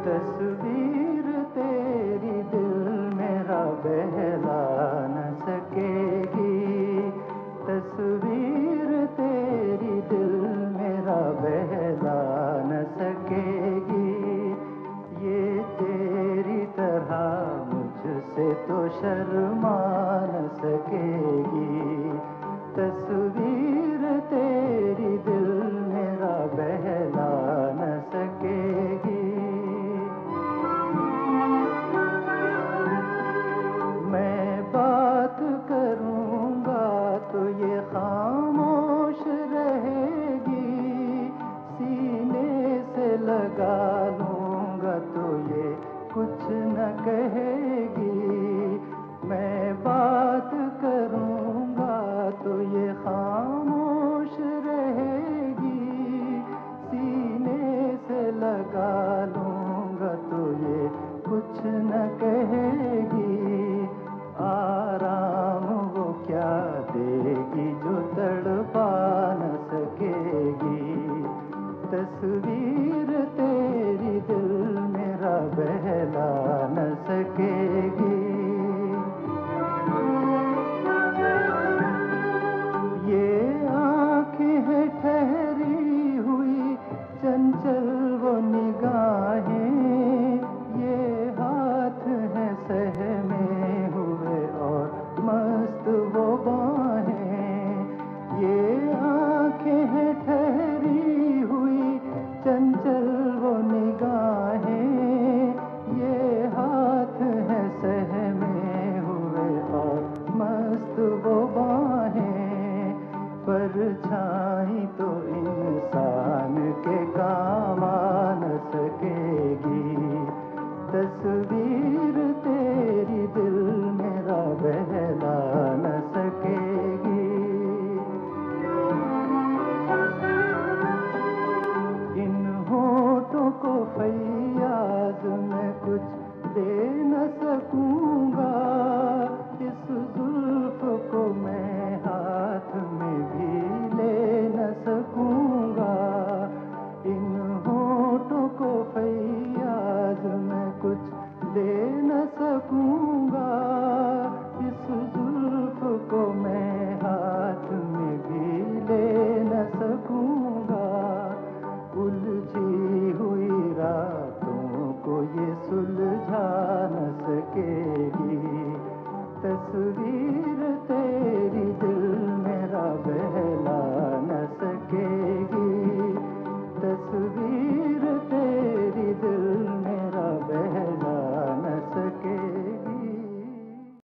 तस्वीर तेरी दिल मेरा बहला न सकेगी, तस्वीर तेरी दिल मेरा बहला न सकेगी। ये तेरी तरह मुझसे तो शर्मा न सकेगी, तस्वीर तेरी दिल मेरा बहला न सकेगी। मैं बात करूँगा तो ये खामोश रहेगी, सीने से लगा लूँगा तो ये कुछ न कहेगी। मैं बात करूँगा तो ये खामोश रहेगी, सीने से लगा लूँगा तो ये कुछ न कहेगी। आराम वो क्या देगी जो तड़पा न सकेगी, तस्वीर तेरी दिल मेरा बहला न सकेगी। ये आँखें हैं ठहरी हुई चंचल वो निगाहें, ये हाथ हैं सहमे हुए और मस्त वो बाहें। ये आँखें हैं ठहरी हुई चंचल वो निगाहें, ये हाथ हैं सहमे हुए और मस्त वो बाहें। परछाई तो इंसान के काम आ न सकेगी, तस्वीर तेरी दिल मेरा बहला न सकेगी। इन होठों को फैयाज में कुछ दे न सकूंगा, इस जुल्फ को मैं हाथ में भी ले न सकूंगा। इन होठों को फैयाज में कुछ दे न सकूंगा, इस जुल्फ को मैं हाथ में भी ले न सकूंगा। उलझी हुई रातों को ये सुलझा न सकेगी, तस्वीर तेरी दिल मेरा बहला